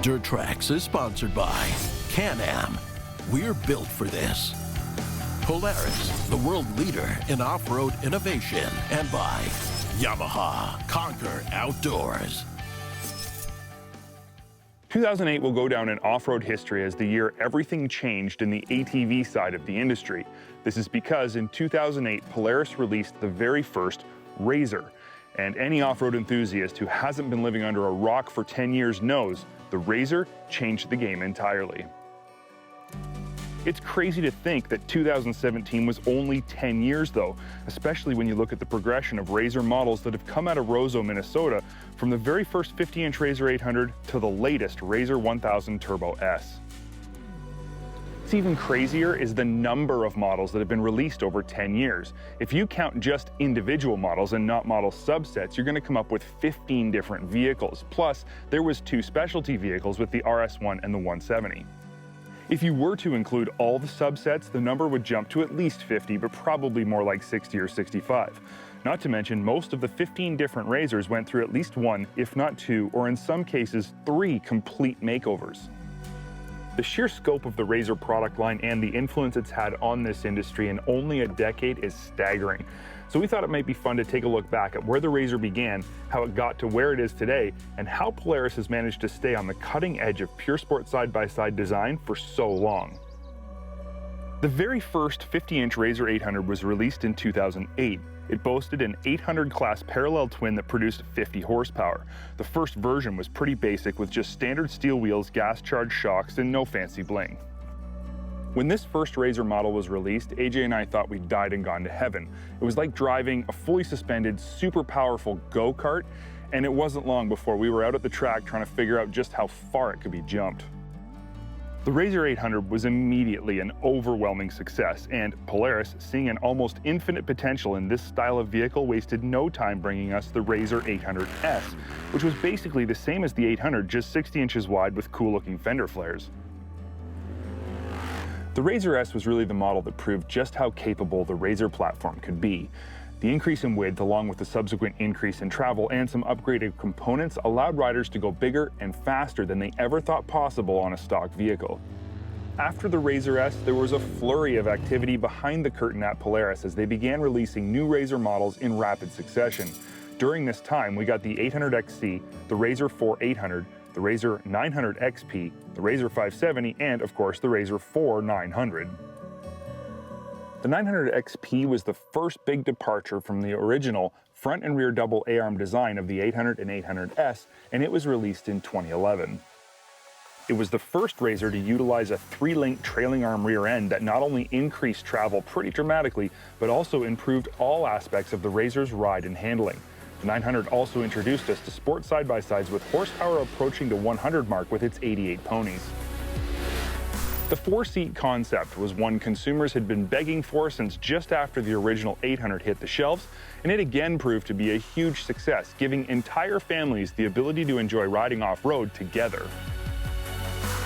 Trax is sponsored by Can-Am. We're built for this. Polaris, the world leader in off-road innovation. And by Yamaha, conquer outdoors. 2008 will go down in off-road history as the year everything changed in the ATV side of the industry. This is because in 2008, Polaris released the very first RZR. And any off-road enthusiast who hasn't been living under a rock for 10 years knows the RZR changed the game entirely. It's crazy to think that 2017 was only 10 years though, especially when you look at the progression of RZR models that have come out of Roseau, Minnesota, from the very first 50-inch RZR 800 to the latest RZR 1000 Turbo S. What's even crazier is the number of models that have been released over 10 years. If you count just individual models and not model subsets, you're going to come up with 15 different vehicles. Plus, there was 2 specialty vehicles with the RS1 and the 170. If you were to include all the subsets, the number would jump to at least 50, but probably more like 60 or 65. Not to mention, most of the 15 different RZRs went through at least 1, if not 2, or in some cases 3 complete makeovers. The sheer scope of the RZR product line and the influence it's had on this industry in only a decade is staggering. So we thought it might be fun to take a look back at where the RZR began, how it got to where it is today, and how Polaris has managed to stay on the cutting edge of pure sport side-by-side design for so long. The very first 50-inch RZR 800 was released in 2008. It boasted an 800 class parallel twin that produced 50 horsepower. The first version was pretty basic with just standard steel wheels, gas-charged shocks, and no fancy bling. When this first RZR model was released, AJ and I thought we'd died and gone to heaven. It was like driving a fully suspended, super powerful go-kart, and it wasn't long before we were out at the track trying to figure out just how far it could be jumped. The RZR 800 was immediately an overwhelming success, and Polaris, seeing an almost infinite potential in this style of vehicle, wasted no time bringing us the RZR 800S, which was basically the same as the 800, just 60 inches wide with cool-looking fender flares. The RZR S was really the model that proved just how capable the RZR platform could be. The increase in width, along with the subsequent increase in travel and some upgraded components, allowed riders to go bigger and faster than they ever thought possible on a stock vehicle. After the RZR S, there was a flurry of activity behind the curtain at Polaris as they began releasing new RZR models in rapid succession. During this time, we got the 800XC, the RZR 4 800, the RZR 900 XP, the RZR 570, and of course the RZR 4 900. The 900 XP was the first big departure from the original front and rear double A-arm design of the 800 and 800S, and it was released in 2011. It was the first RZR to utilize a 3-link trailing arm rear end that not only increased travel pretty dramatically, but also improved all aspects of the RZR's ride and handling. The 900 also introduced us to sport side-by-sides with horsepower approaching the 100 mark with its 88 ponies. The 4-seat concept was one consumers had been begging for since just after the original 800 hit the shelves, and it again proved to be a huge success, giving entire families the ability to enjoy riding off-road together.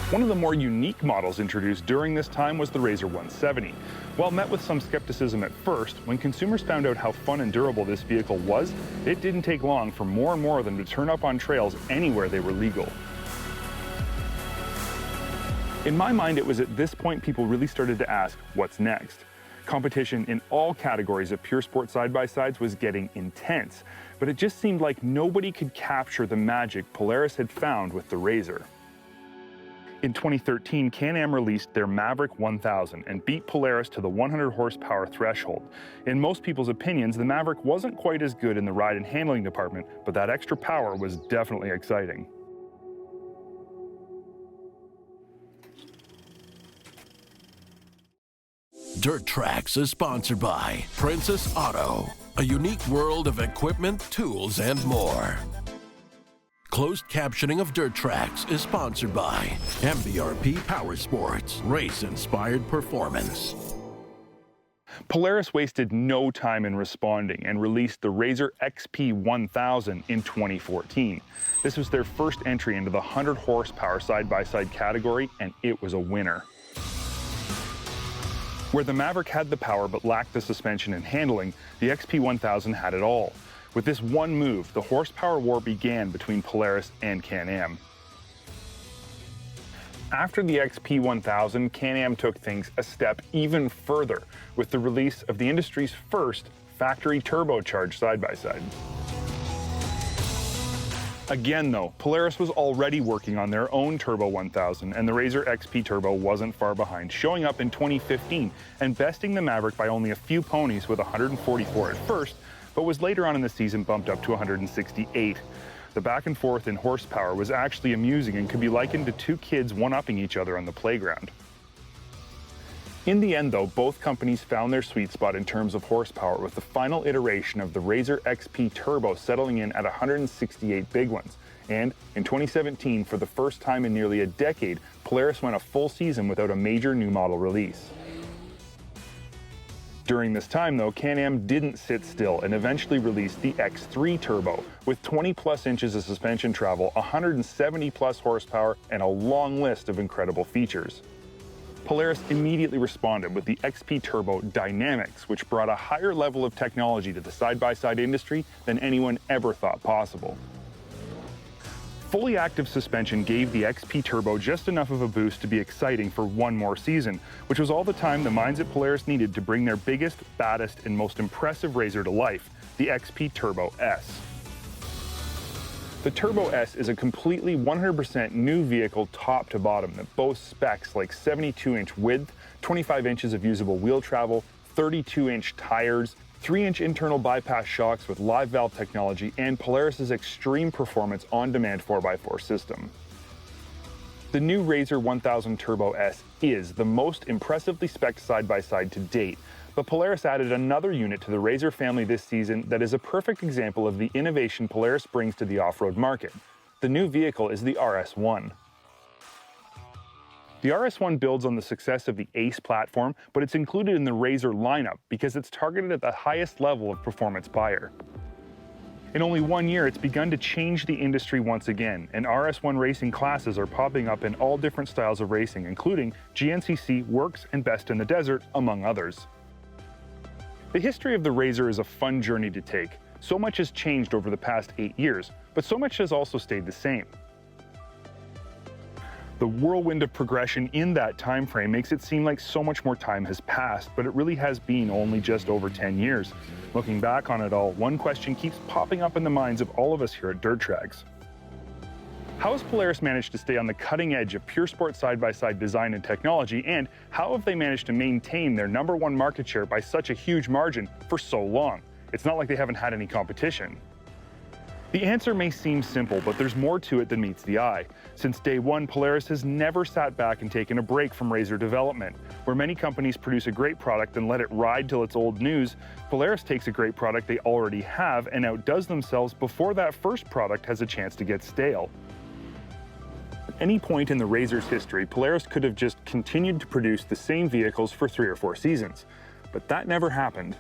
One of the more unique models introduced during this time was the RZR 170. While met with some skepticism at first, when consumers found out how fun and durable this vehicle was, it didn't take long for more and more of them to turn up on trails anywhere they were legal. In my mind, it was at this point people really started to ask, what's next? Competition in all categories of pure sport side-by-sides was getting intense, but it just seemed like nobody could capture the magic Polaris had found with the RZR. In 2013, Can-Am released their Maverick 1000 and beat Polaris to the 100 horsepower threshold. In most people's opinions, the Maverick wasn't quite as good in the ride and handling department, but that extra power was definitely exciting. Trax is sponsored by Princess Auto, a unique world of equipment, tools, and more. Closed captioning of Trax is sponsored by MBRP POWERSPORTS, race-inspired performance. Polaris wasted no time in responding and released the RZR XP 1000 in 2014. This was their first entry into the 100 horsepower side-by-side category, and it was a winner. Where the Maverick had the power but lacked the suspension and handling, the XP 1000 had it all. With this one move, the horsepower war began between Polaris and Can-Am. After the XP 1000, Can-Am took things a step even further with the release of the industry's first factory turbocharged side-by-side. Again though, Polaris was already working on their own Turbo 1000, and the RZR XP Turbo wasn't far behind, showing up in 2015 and besting the Maverick by only a few ponies with 144 at first, but was later on in the season bumped up to 168. The back and forth in horsepower was actually amusing and could be likened to two kids one-upping each other on the playground. In the end though, both companies found their sweet spot in terms of horsepower, with the final iteration of the RZR XP Turbo settling in at 168 big ones. And in 2017, for the first time in nearly a decade, Polaris went a full season without a major new model release. During this time though, Can-Am didn't sit still and eventually released the X3 Turbo with 20 plus inches of suspension travel, 170 plus horsepower, and a long list of incredible features. Polaris immediately responded with the XP Turbo DYNAMIX, which brought a higher level of technology to the side-by-side industry than anyone ever thought possible. Fully active suspension gave the XP Turbo just enough of a boost to be exciting for one more season, which was all the time the minds at Polaris needed to bring their biggest, baddest, and most impressive RZR to life, the XP Turbo S. The Turbo S is a completely 100% new vehicle top to bottom that boasts specs like 72-inch width, 25 inches of usable wheel travel, 32-inch tires, 3-inch internal bypass shocks with live valve technology, and Polaris's extreme performance on-demand 4x4 system. The new RZR 1000 Turbo S is the most impressively spec'd side-by-side to date, but Polaris added another unit to the RZR family this season that is a perfect example of the innovation Polaris brings to the off-road market. The new vehicle is the RS1. The RS1 builds on the success of the Ace platform, but it's included in the RZR lineup because it's targeted at the highest level of performance buyer. In only 1 year, it's begun to change the industry once again, and RS1 racing classes are popping up in all different styles of racing, including GNCC, Works, and Best in the Desert, among others. The history of the RZR is a fun journey to take. So much has changed over the past 8 years, but so much has also stayed the same. The whirlwind of progression in that time frame makes it seem like so much more time has passed, but it really has been only just over 10 years. Looking back on it all, one question keeps popping up in the minds of all of us here at Trax. How has Polaris managed to stay on the cutting edge of pure sport side-by-side design and technology, and how have they managed to maintain their #1 market share by such a huge margin for so long? It's not like they haven't had any competition. The answer may seem simple, but there's more to it than meets the eye. Since day one, Polaris has never sat back and taken a break from RZR development. Where many companies produce a great product and let it ride till it's old news, Polaris takes a great product they already have and outdoes themselves before that first product has a chance to get stale. At any point in the RZR's history, Polaris could have just continued to produce the same vehicles for 3 or 4 seasons. But that never happened.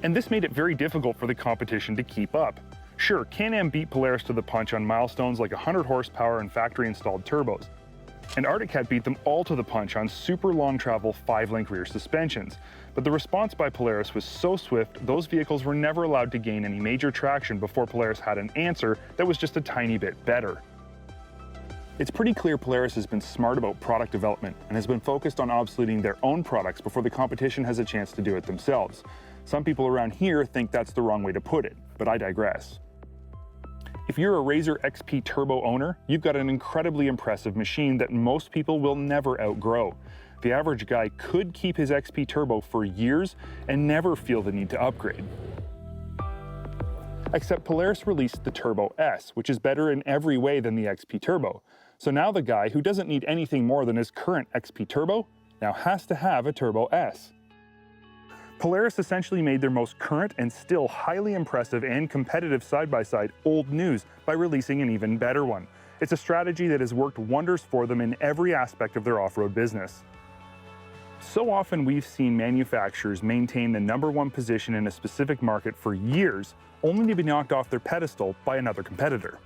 And this made it very difficult for the competition to keep up. Sure, Can-Am beat Polaris to the punch on milestones like 100 horsepower and factory-installed turbos. And Arctic Cat beat them all to the punch on super long-travel 5-link rear suspensions. But the response by Polaris was so swift, those vehicles were never allowed to gain any major traction before Polaris had an answer that was just a tiny bit better. It's pretty clear Polaris has been smart about product development and has been focused on obsoleting their own products before the competition has a chance to do it themselves. Some people around here think that's the wrong way to put it, but I digress. If you're a RZR XP Turbo owner, you've got an incredibly impressive machine that most people will never outgrow. The average guy could keep his XP Turbo for years and never feel the need to upgrade. Except Polaris released the Turbo S, which is better in every way than the XP Turbo. So now the guy who doesn't need anything more than his current XP Turbo now has to have a Turbo S. Polaris essentially made their most current and still highly impressive and competitive side-by-side old news by releasing an even better one. It's a strategy that has worked wonders for them in every aspect of their off-road business. So often we've seen manufacturers maintain the #1 position in a specific market for years, only to be knocked off their pedestal by another competitor.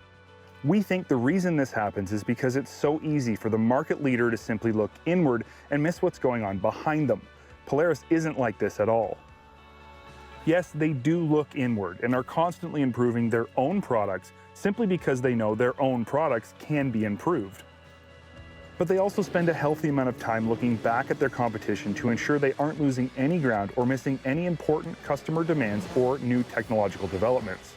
We think the reason this happens is because it's so easy for the market leader to simply look inward and miss what's going on behind them. Polaris isn't like this at all. Yes, they do look inward and are constantly improving their own products simply because they know their own products can be improved. But they also spend a healthy amount of time looking back at their competition to ensure they aren't losing any ground or missing any important customer demands or new technological developments.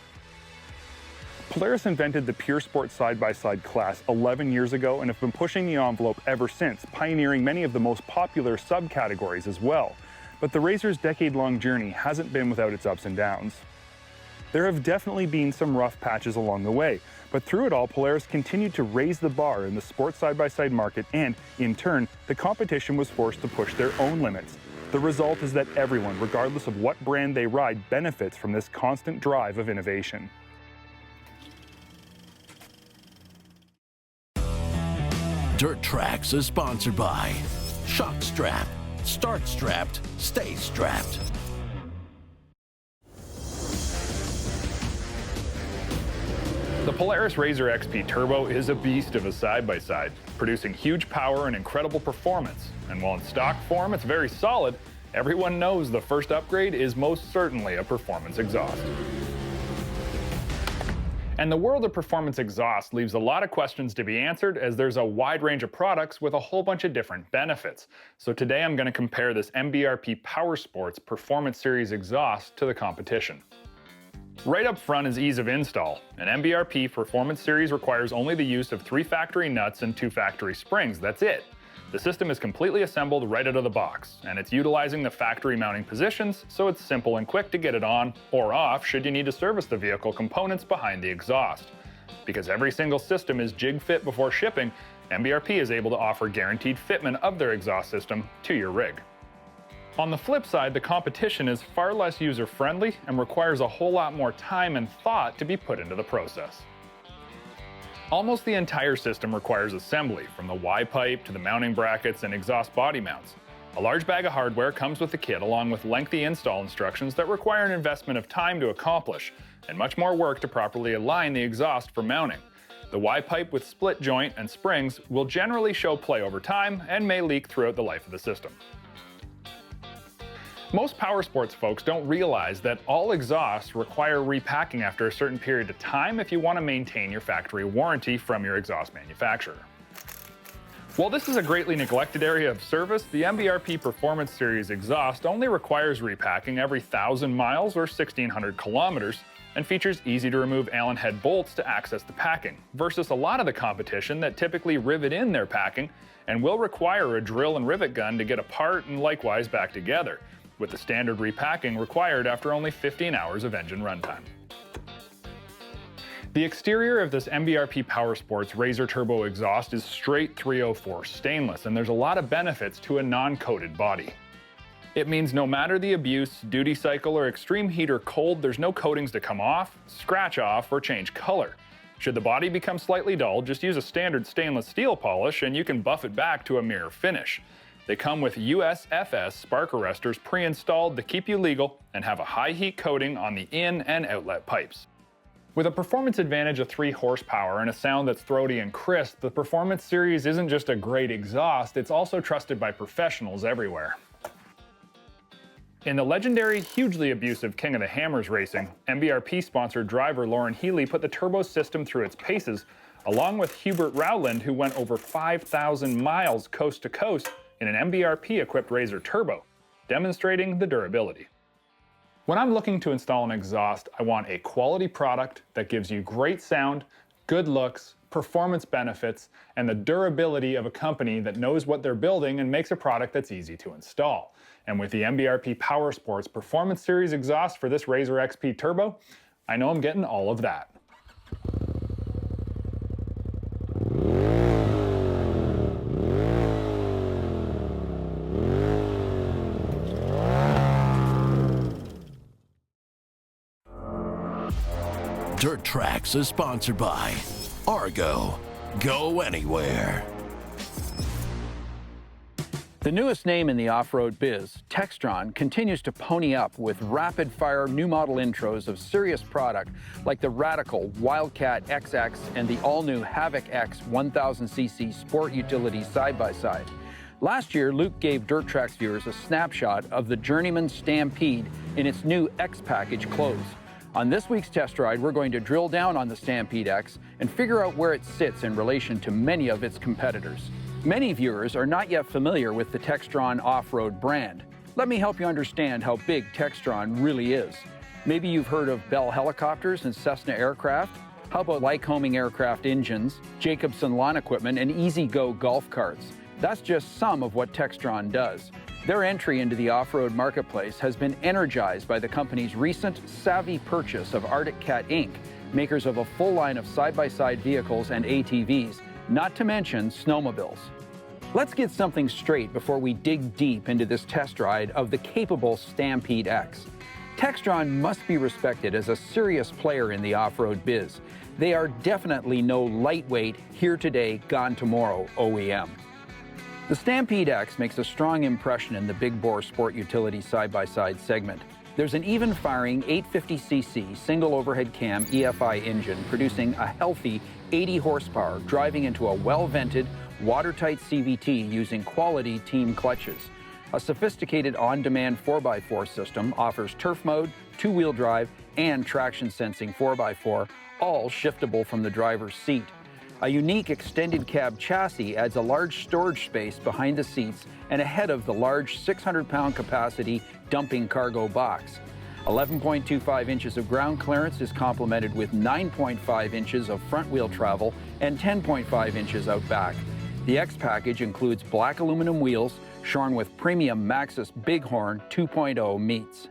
Polaris invented the pure sport side-by-side class 11 years ago and have been pushing the envelope ever since, pioneering many of the most popular subcategories as well. But the RZR's decade-long journey hasn't been without its ups and downs. There have definitely been some rough patches along the way, but through it all, Polaris continued to raise the bar in the sports side-by-side market, and, in turn, the competition was forced to push their own limits. The result is that everyone, regardless of what brand they ride, benefits from this constant drive of innovation. Dirt Trax is sponsored by Shock Strap. Start strapped, stay strapped. The Polaris RZR XP Turbo is a beast of a side-by-side, producing huge power and incredible performance. And while in stock form it's very solid, everyone knows the first upgrade is most certainly a performance exhaust. And the world of performance exhaust leaves a lot of questions to be answered, as there's a wide range of products with a whole bunch of different benefits. So today I'm going to compare this MBRP POWERSPORTS Performance Series exhaust to the competition. Right up front is ease of install. An MBRP Performance Series requires only the use of 3 factory nuts and 2 factory springs. That's it. The system is completely assembled right out of the box, and it's utilizing the factory mounting positions, so it's simple and quick to get it on or off should you need to service the vehicle components behind the exhaust. Because every single system is jig fit before shipping, MBRP is able to offer guaranteed fitment of their exhaust system to your rig. On the flip side, the competition is far less user-friendly and requires a whole lot more time and thought to be put into the process. Almost the entire system requires assembly, from the Y-pipe to the mounting brackets and exhaust body mounts. A large bag of hardware comes with the kit, along with lengthy install instructions that require an investment of time to accomplish, and much more work to properly align the exhaust for mounting. The Y-pipe with split joint and springs will generally show play over time and may leak throughout the life of the system. Most powersports folks don't realize that all exhausts require repacking after a certain period of time if you want to maintain your factory warranty from your exhaust manufacturer. While this is a greatly neglected area of service, the MBRP Performance Series exhaust only requires repacking every 1,000 miles or 1,600 kilometers and features easy-to-remove Allen head bolts to access the packing, versus a lot of the competition that typically rivet in their packing and will require a drill and rivet gun to get apart and likewise back together, with the standard repacking required after only 15 hours of engine runtime. The exterior of this MBRP POWERSPORTS RZR Turbo exhaust is straight 304 stainless, and there's a lot of benefits to a non-coated body. It means no matter the abuse, duty cycle, or extreme heat or cold, there's no coatings to come off, scratch off, or change color. Should the body become slightly dull, just use a standard stainless steel polish and you can buff it back to a mirror finish. They come with USFS spark arresters pre-installed to keep you legal and have a high heat coating on the in and outlet pipes. With a performance advantage of 3 horsepower and a sound that's throaty and crisp, the Performance Series isn't just a great exhaust, it's also trusted by professionals everywhere. In the legendary, hugely abusive King of the Hammers racing, MBRP-sponsored driver Lauren Healy put the turbo system through its paces, along with Hubert Rowland, who went over 5,000 miles coast to coast in an MBRP-equipped RZR Turbo, demonstrating the durability. When I'm looking to install an exhaust, I want a quality product that gives you great sound, good looks, performance benefits, and the durability of a company that knows what they're building and makes a product that's easy to install. And with the MBRP POWERSPORTS Performance Series exhaust for this RZR XP Turbo, I know I'm getting all of that. Dirt Trax is sponsored by Argo. Go anywhere. The newest name in the off-road biz, Textron, continues to pony up with rapid-fire new model intros of serious product like the radical Wildcat XX and the all-new Havoc X 1000cc sport utility side-by-side. Last year, Luke gave Dirt Trax viewers a snapshot of the Journeyman Stampede in its new X package clothes. On this week's test ride, we're going to drill down on the Stampede X and figure out where it sits in relation to many of its competitors. Many viewers are not yet familiar with the Textron off-road brand. Let me help you understand how big Textron really is. Maybe you've heard of Bell helicopters and Cessna aircraft. How about Lycoming aircraft engines, Jacobson lawn equipment, and E-Z-Go golf carts? That's just some of what Textron does. Their entry into the off-road marketplace has been energized by the company's recent savvy purchase of Arctic Cat Inc., makers of a full line of side-by-side vehicles and ATVs, not to mention snowmobiles. Let's get something straight before we dig deep into this test ride of the capable Stampede X. Textron must be respected as a serious player in the off-road biz. They are definitely no lightweight, here today, gone tomorrow OEM. The Stampede X makes a strong impression in the big bore sport utility side-by-side segment. There's an even-firing 850cc single overhead cam EFI engine producing a healthy 80 horsepower, driving into a well-vented, watertight CVT using quality team clutches. A sophisticated on-demand 4x4 system offers turf mode, two-wheel drive, and traction sensing 4x4, all shiftable from the driver's seat. A unique extended cab chassis adds a large storage space behind the seats and ahead of the large 600-pound capacity dumping cargo box. 11.25 inches of ground clearance is complemented with 9.5 inches of front wheel travel and 10.5 inches out back. The X package includes black aluminum wheels shorn with premium Maxxis Bighorn 2.0 meats.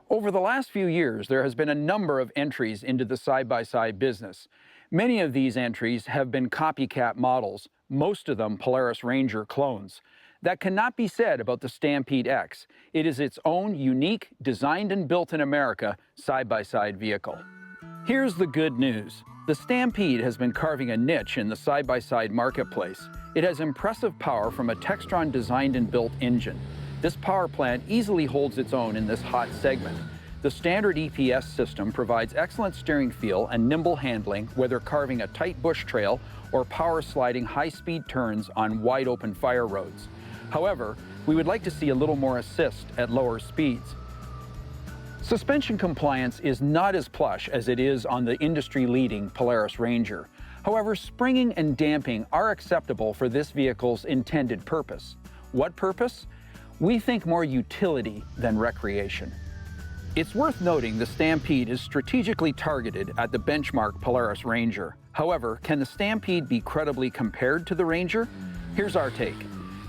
Over the last few years, there has been a number of entries into the side-by-side business. Many of these entries have been copycat models, most of them Polaris Ranger clones. That cannot be said about the Stampede X. It is its own unique, designed and built in America, side-by-side vehicle. Here's the good news. The Stampede has been carving a niche in the side-by-side marketplace. It has impressive power from a Textron designed and built engine. This power plant easily holds its own in this hot segment. The standard EPS system provides excellent steering feel and nimble handling, whether carving a tight bush trail or power sliding high-speed turns on wide-open fire roads. However, we would like to see a little more assist at lower speeds. Suspension compliance is not as plush as it is on the industry-leading Polaris Ranger. However, springing and damping are acceptable for this vehicle's intended purpose. What purpose? We think more utility than recreation. It's worth noting the Stampede is strategically targeted at the benchmark Polaris Ranger. However, can the Stampede be credibly compared to the Ranger? Here's our take.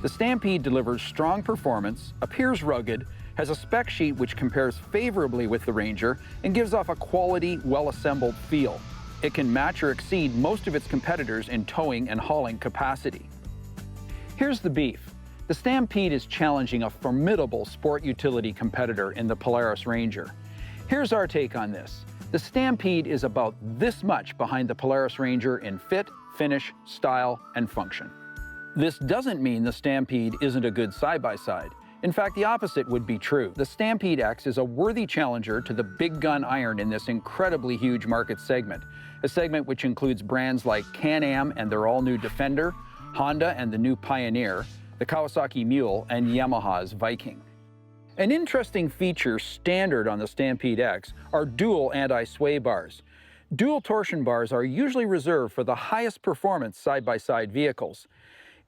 The Stampede delivers strong performance, appears rugged, has a spec sheet which compares favorably with the Ranger, and gives off a quality, well-assembled feel. It can match or exceed most of its competitors in towing and hauling capacity. Here's the beef. The Stampede is challenging a formidable sport utility competitor in the Polaris Ranger. Here's our take on this. The Stampede is about this much behind the Polaris Ranger in fit, finish, style, and function. This doesn't mean the Stampede isn't a good side-by-side. In fact, the opposite would be true. The Stampede X is a worthy challenger to the big gun iron in this incredibly huge market segment, a segment which includes brands like Can-Am and their all-new Defender, Honda and the new Pioneer, the Kawasaki Mule, and Yamaha's Viking. An interesting feature standard on the Stampede X are dual anti-sway bars. Dual torsion bars are usually reserved for the highest performance side-by-side vehicles.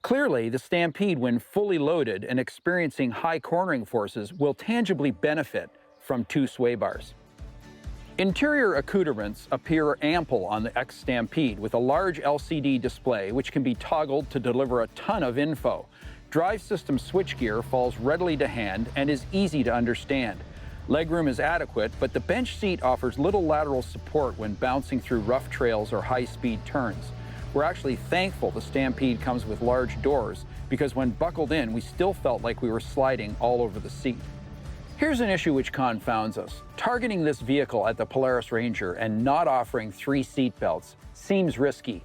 Clearly, the Stampede, when fully loaded and experiencing high cornering forces, will tangibly benefit from two sway bars. Interior accoutrements appear ample on the X Stampede with a large LCD display which can be toggled to deliver a ton of info. Drive system switchgear falls readily to hand and is easy to understand. Legroom is adequate, but the bench seat offers little lateral support when bouncing through rough trails or high-speed turns. We're actually thankful the Stampede comes with large doors because when buckled in, we still felt like we were sliding all over the seat. Here's an issue which confounds us. Targeting this vehicle at the Polaris Ranger and not offering 3 seat belts seems risky.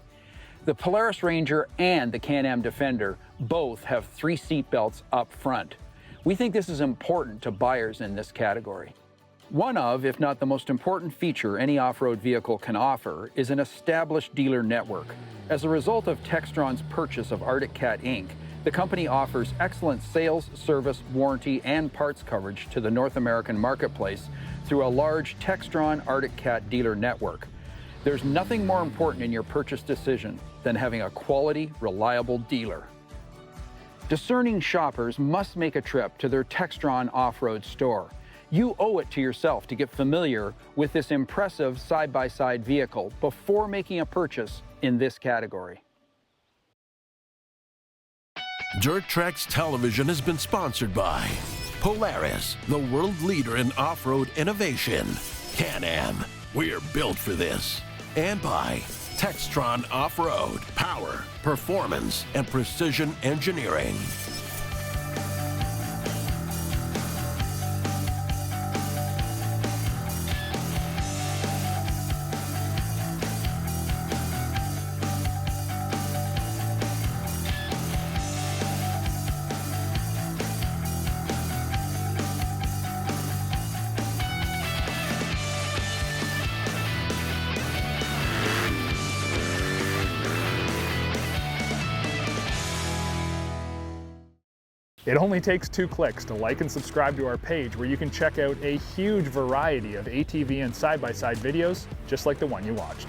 The Polaris Ranger and the Can-Am Defender both have 3 seat belts up front. We think this is important to buyers in this category. One of, if not the most important feature any off-road vehicle can offer is an established dealer network. As a result of Textron's purchase of Arctic Cat Inc., the company offers excellent sales, service, warranty, and parts coverage to the North American marketplace through a large Textron Arctic Cat dealer network. There's nothing more important in your purchase decision than having a quality, reliable dealer. Discerning shoppers must make a trip to their Textron off-road store. You owe it to yourself to get familiar with this impressive side-by-side vehicle before making a purchase in this category. Dirt Trax Television has been sponsored by Polaris, the world leader in off-road innovation. Can-Am, we're built for this. And by Textron Off-Road, power, performance, and precision engineering. It only takes 2 clicks to like and subscribe to our page, where you can check out a huge variety of ATV and side-by-side videos just like the one you watched.